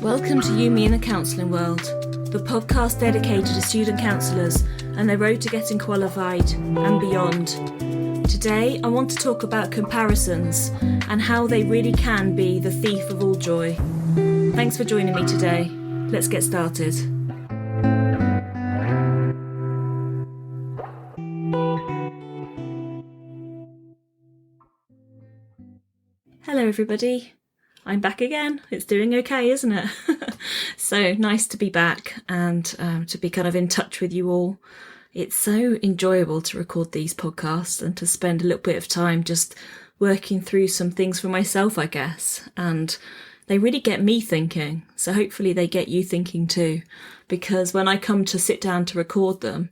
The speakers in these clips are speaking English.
Welcome to You, Me and the Counselling World, the podcast dedicated to student counsellors and their road to getting qualified and beyond. Today, I want to talk about comparisons and how they really can be the thief of all joy. Thanks for joining me today. Let's get started. Hello everybody. I'm back again. It's doing okay, isn't it? So nice to be back and to be kind of in touch with you all. It's so enjoyable to record these podcasts and to spend a little bit of time just working through some things for myself, I guess. And they really get me thinking. So hopefully they get you thinking too. Because when I come to sit down to record them,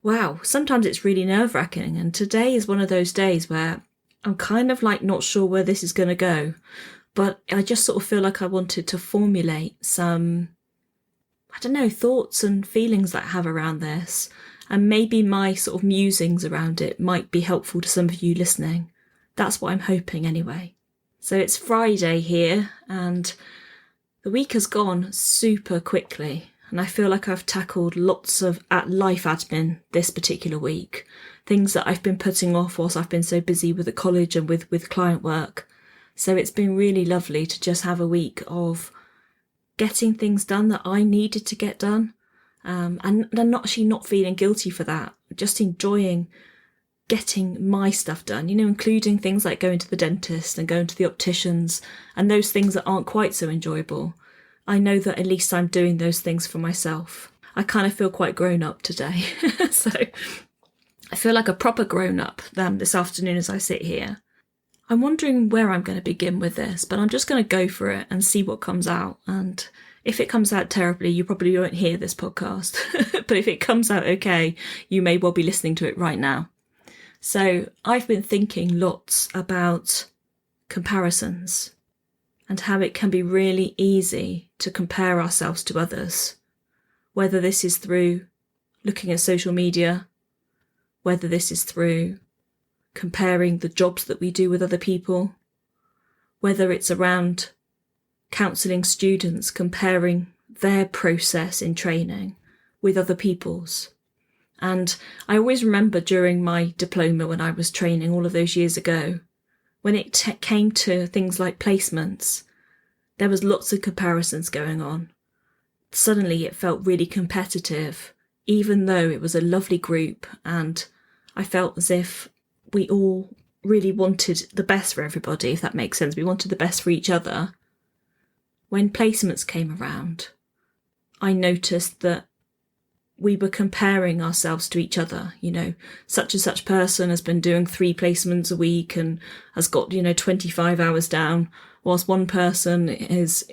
wow, sometimes it's really nerve-wracking. And today is one of those days where I'm kind of like not sure where this is going to go. But I just sort of feel like I wanted to formulate some, thoughts and feelings that I have around this. And maybe my sort of musings around it might be helpful to some of you listening. That's what I'm hoping anyway. So it's Friday here and the week has gone super quickly. And I feel like I've tackled lots of life admin this particular week. Things that I've been putting off whilst I've been so busy with the college and with client work. So it's been really lovely to just have a week of getting things done that I needed to get done. And I'm not feeling guilty for that. Just enjoying getting my stuff done, including things like going to the dentist and going to the opticians and those things that aren't quite so enjoyable. I know that at least I'm doing those things for myself. I kind of feel quite grown up today. So I feel like a proper grown up this afternoon as I sit here. I'm wondering where I'm going to begin with this, but I'm just going to go for it and see what comes out. And if it comes out terribly, you probably won't hear this podcast. But if it comes out okay, you may well be listening to it right now. So I've been thinking lots about comparisons and how it can be really easy to compare ourselves to others, whether this is through looking at social media, whether this is through comparing the jobs that we do with other people, whether it's around counselling students, comparing their process in training with other people's. And I always remember during my diploma when I was training all of those years ago, when it came to things like placements, there was lots of comparisons going on. Suddenly it felt really competitive, even though it was a lovely group and I felt as if we all really wanted the best for everybody, if that makes sense. We wanted the best for each other. When placements came around, I noticed that we were comparing ourselves to each other. Such and such person has been doing 3 placements a week and has got, 25 hours down, whilst one person is,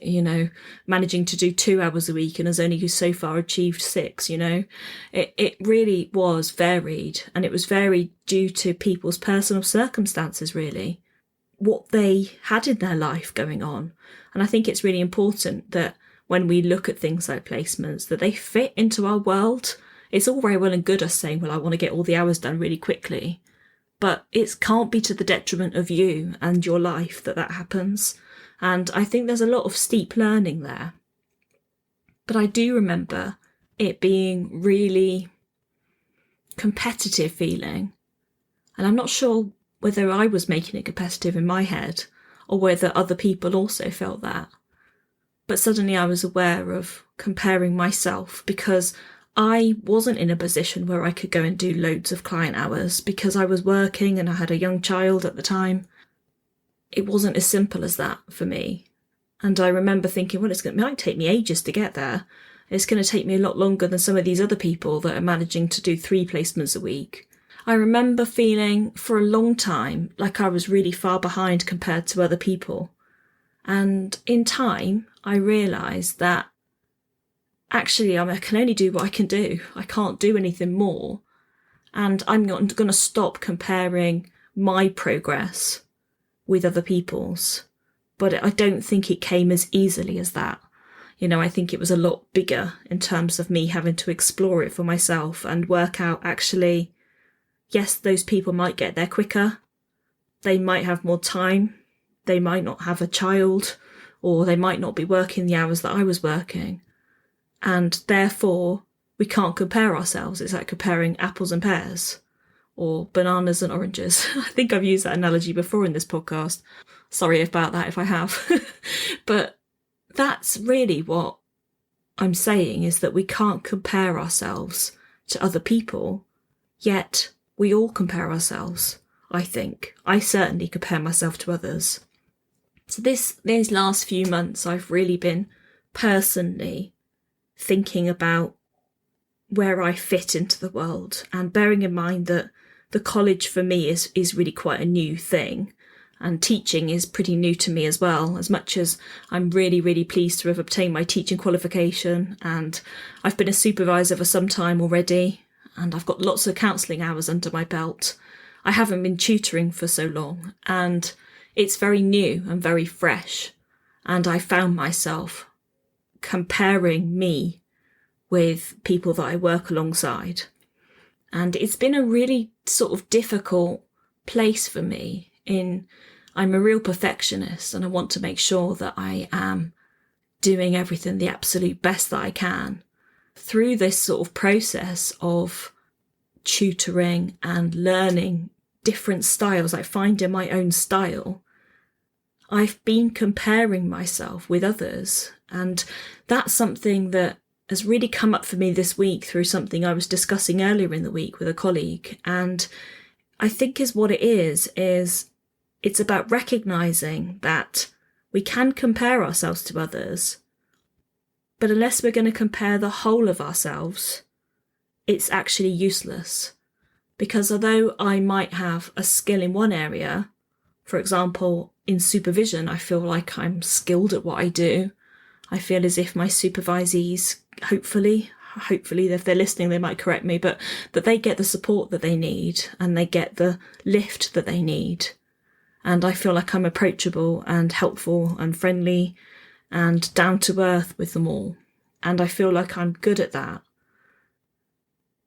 managing to do 2 hours a week and has only so far achieved 6, It really was varied, and it was varied due to people's personal circumstances, really, what they had in their life going on. And I think it's really important that when we look at things like placements, that they fit into our world. It's all very well and good us saying, well, I want to get all the hours done really quickly. But it can't be to the detriment of you and your life that happens. And I think there's a lot of steep learning there. But I do remember it being really competitive feeling. And I'm not sure whether I was making it competitive in my head or whether other people also felt that. But suddenly I was aware of comparing myself because I wasn't in a position where I could go and do loads of client hours because I was working and I had a young child at the time. It wasn't as simple as that for me. And I remember thinking, well, it might take me ages to get there. It's going to take me a lot longer than some of these other people that are managing to do 3 placements a week. I remember feeling for a long time like I was really far behind compared to other people. And in time, I realised that actually I can only do what I can do. I can't do anything more. And I'm not going to stop comparing my progress with other people's. But I don't think it came as easily as that. I think it was a lot bigger in terms of me having to explore it for myself and work out actually, yes, those people might get there quicker. They might have more time. They might not have a child or they might not be working the hours that I was working. And therefore, we can't compare ourselves. It's like comparing apples and pears or bananas and oranges. I think I've used that analogy before in this podcast. Sorry about that if I have. But that's really what I'm saying, is that we can't compare ourselves to other people, yet we all compare ourselves, I think. I certainly compare myself to others. So these last few months, I've really been personally thinking about where I fit into the world, and bearing in mind that the college for me is really quite a new thing, and teaching is pretty new to me as well, as much as I'm really, really pleased to have obtained my teaching qualification, and I've been a supervisor for some time already, and I've got lots of counselling hours under my belt. I haven't been tutoring for so long, and it's very new and very fresh, and I found myself comparing me with people that I work alongside. And it's been a really sort of difficult place for me. I'm a real perfectionist, and I want to make sure that I am doing everything the absolute best that I can. Through this sort of process of tutoring and learning different styles, like finding my own style, I've been comparing myself with others. And that's something that has really come up for me this week through something I was discussing earlier in the week with a colleague. And I think is what it is it's about recognising that we can compare ourselves to others, but unless we're going to compare the whole of ourselves, it's actually useless. Because although I might have a skill in one area, for example, in supervision, I feel like I'm skilled at what I do. I feel as if my supervisees, hopefully if they're listening, they might correct me, but that they get the support that they need and they get the lift that they need. And I feel like I'm approachable and helpful and friendly and down to earth with them all. And I feel like I'm good at that.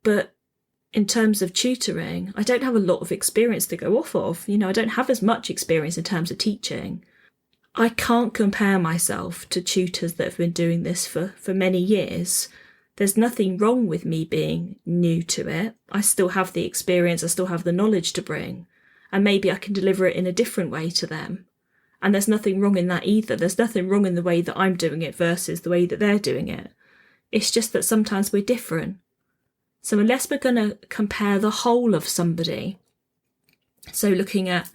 But in terms of tutoring, I don't have a lot of experience to go off of. I don't have as much experience in terms of teaching. I can't compare myself to tutors that have been doing this for many years. There's nothing wrong with me being new to it. I still have the experience, I still have the knowledge to bring, and maybe I can deliver it in a different way to them. And there's nothing wrong in that either. There's nothing wrong in the way that I'm doing it versus the way that they're doing it. It's just that sometimes we're different. So unless we're going to compare the whole of somebody, so looking at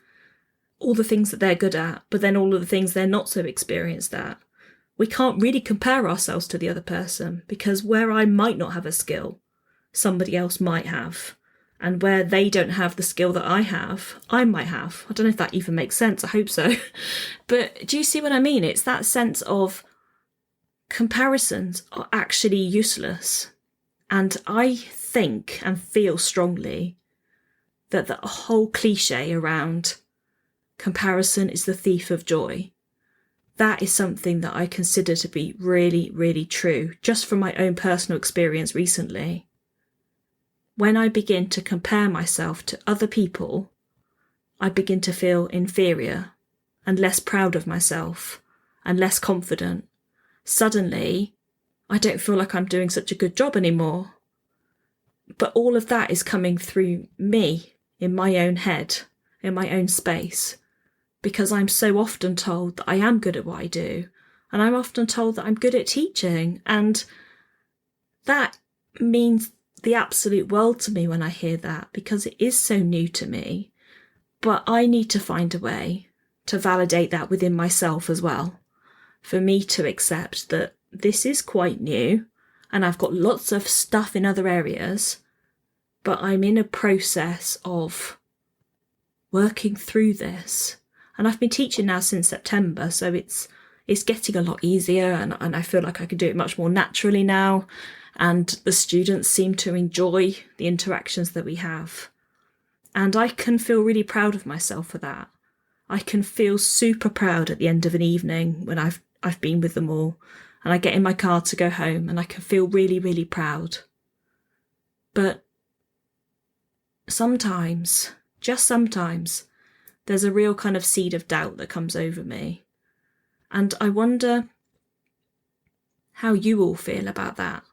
all the things that they're good at, but then all of the things they're not so experienced at, we can't really compare ourselves to the other person, because where I might not have a skill, somebody else might have. And where they don't have the skill that I have, I might have. I don't know if that even makes sense. I hope so. But do you see what I mean? It's that sense of comparisons are actually useless. And I think and feel strongly that the whole cliche around comparison is the thief of joy, that is something that I consider to be really, really true, just from my own personal experience recently. When I begin to compare myself to other people, I begin to feel inferior and less proud of myself and less confident. Suddenly, I don't feel like I'm doing such a good job anymore. But all of that is coming through me, in my own head, in my own space, because I'm so often told that I am good at what I do, and I'm often told that I'm good at teaching, and that means the absolute world to me when I hear that, because it is so new to me. But I need to find a way to validate that within myself as well, for me to accept that this is quite new and I've got lots of stuff in other areas, but I'm in a process of working through this. And I've been teaching now since September, so it's getting a lot easier, and I feel like I can do it much more naturally now. And the students seem to enjoy the interactions that we have. And I can feel really proud of myself for that. I can feel super proud at the end of an evening when I've been with them all, and I get in my car to go home, and I can feel really, really proud. But sometimes, just sometimes, there's a real kind of seed of doubt that comes over me. And I wonder how you all feel about that.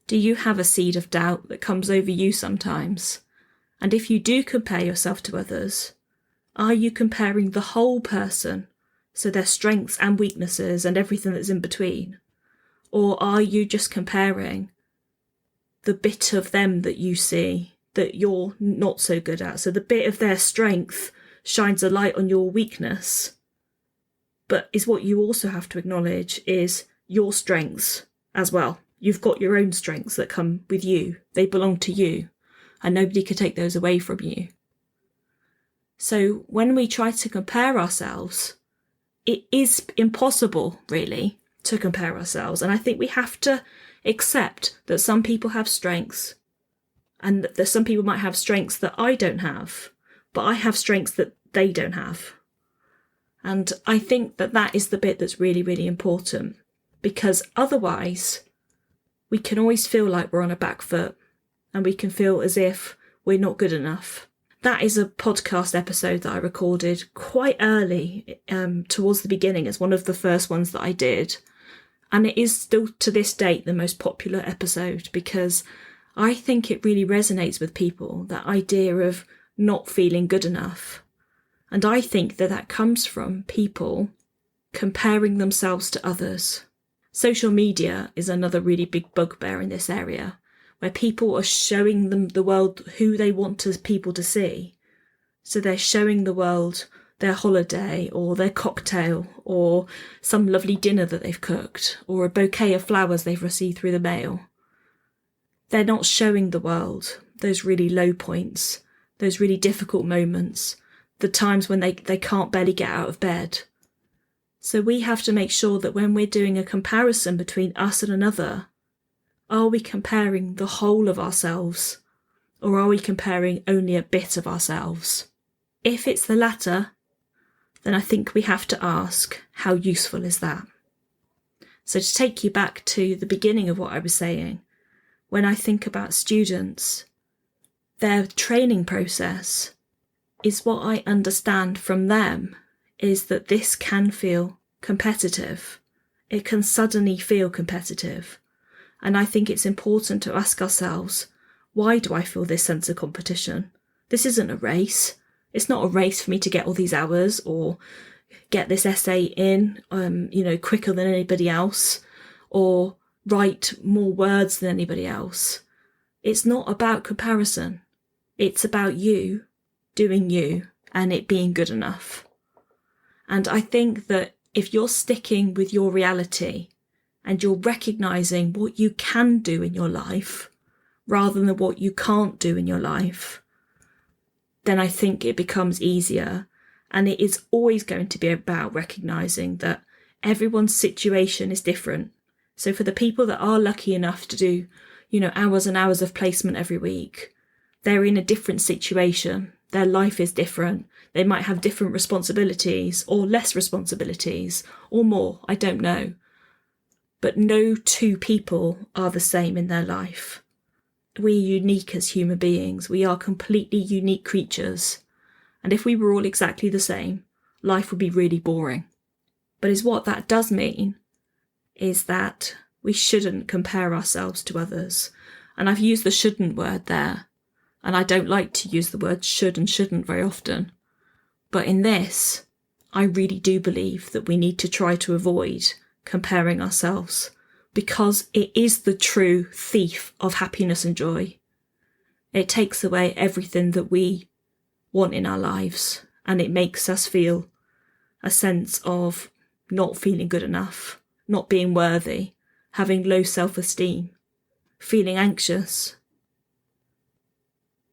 Do you have a seed of doubt that comes over you sometimes? And if you do compare yourself to others, are you comparing the whole person, so their strengths and weaknesses and everything that's in between? Or are you just comparing the bit of them that you see that you're not so good at? So the bit of their strength shines a light on your weakness. But is what you also have to acknowledge is your strengths as well. You've got your own strengths that come with you. They belong to you, and nobody can take those away from you. So when we try to compare ourselves, it is impossible, really, to compare ourselves. And I think we have to accept that some people have strengths, and that some people might have strengths that I don't have, but I have strengths that they don't have. And I think that that is the bit that's really, really important, because otherwise we can always feel like we're on a back foot, and we can feel as if we're not good enough. That is a podcast episode that I recorded quite early, towards the beginning. It's one of the first ones that I did. And it is still to this date the most popular episode, because I think it really resonates with people, that idea of not feeling good enough. And I think that that comes from people comparing themselves to others. Social media is another really big bugbear in this area, where people are showing them the world who they want people to see. So they're showing the world their holiday, or their cocktail, or some lovely dinner that they've cooked, or a bouquet of flowers they've received through the mail. They're not showing the world those really low points, those really difficult moments, the times when they can't barely get out of bed. So we have to make sure that when we're doing a comparison between us and another, are we comparing the whole of ourselves, or are we comparing only a bit of ourselves? If it's the latter, then I think we have to ask, how useful is that? So to take you back to the beginning of what I was saying, when I think about students, their training process is what I understand from them is that this can feel competitive. It can suddenly feel competitive. And I think it's important to ask ourselves, why do I feel this sense of competition? This isn't a race. It's not a race for me to get all these hours or get this essay in, quicker than anybody else, or write more words than anybody else. It's not about comparison. It's about you doing you and it being good enough. And I think that if you're sticking with your reality and you're recognising what you can do in your life rather than what you can't do in your life, then I think it becomes easier. And it is always going to be about recognising that everyone's situation is different. So for the people that are lucky enough to do, hours and hours of placement every week, they're in a different situation. Their life is different. They might have different responsibilities or less responsibilities or more. I don't know. But no two people are the same in their life. We're unique as human beings. We are completely unique creatures. And if we were all exactly the same, life would be really boring. But what that does mean is that we shouldn't compare ourselves to others. And I've used the shouldn't word there. And I don't like to use the words should and shouldn't very often. But in this, I really do believe that we need to try to avoid comparing ourselves, because it is the true thief of happiness and joy. It takes away everything that we want in our lives, and it makes us feel a sense of not feeling good enough, not being worthy, having low self-esteem, feeling anxious.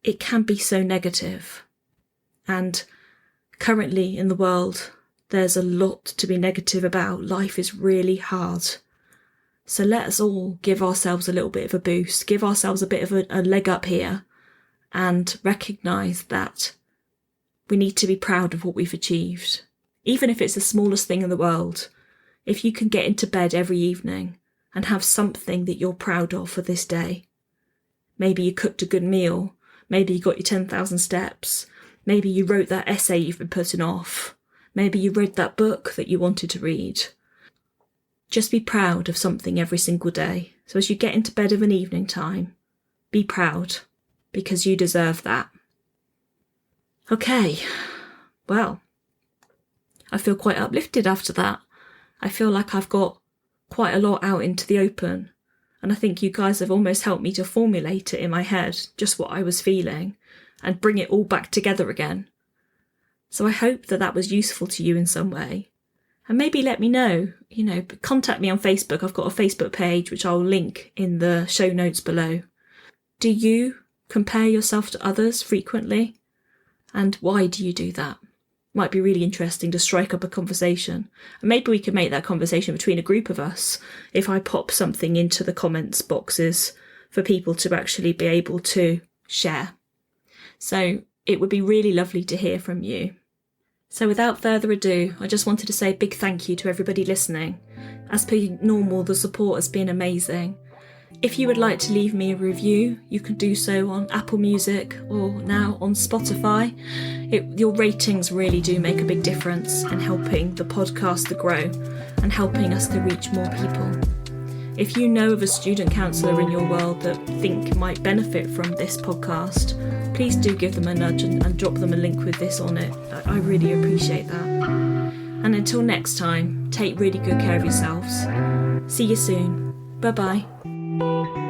It can be so negative. And currently in the world, there's a lot to be negative about. Life is really hard. So let us all give ourselves a little bit of a boost, give ourselves a bit of a leg up here, and recognise that we need to be proud of what we've achieved. Even if it's the smallest thing in the world, if you can get into bed every evening and have something that you're proud of for this day. Maybe you cooked a good meal, maybe you got your 10,000 steps, maybe you wrote that essay you've been putting off, Maybe you read that book that you wanted to read. Just be proud of something every single day. So as you get into bed of an evening time, be proud, because you deserve that. Okay, well, I feel quite uplifted after that. I feel like I've got quite a lot out into the open, and I think you guys have almost helped me to formulate it in my head, just what I was feeling, and bring it all back together again. So I hope that that was useful to you in some way. And maybe let me know, contact me on Facebook. I've got a Facebook page, which I'll link in the show notes below. Do you compare yourself to others frequently? And why do you do that? Might be really interesting to strike up a conversation. And maybe we could make that conversation between a group of us if I pop something into the comments boxes for people to actually be able to share. So it would be really lovely to hear from you. So without further ado, I just wanted to say a big thank you to everybody listening. As per normal, the support has been amazing. If you would like to leave me a review, you can do so on Apple Music or now on Spotify. Your ratings really do make a big difference in helping the podcast to grow and helping us to reach more people. If you know of a student counsellor in your world that think might benefit from this podcast, please do give them a nudge and drop them a link with this on it. I really appreciate that. And until next time, take really good care of yourselves. See you soon. Bye-bye.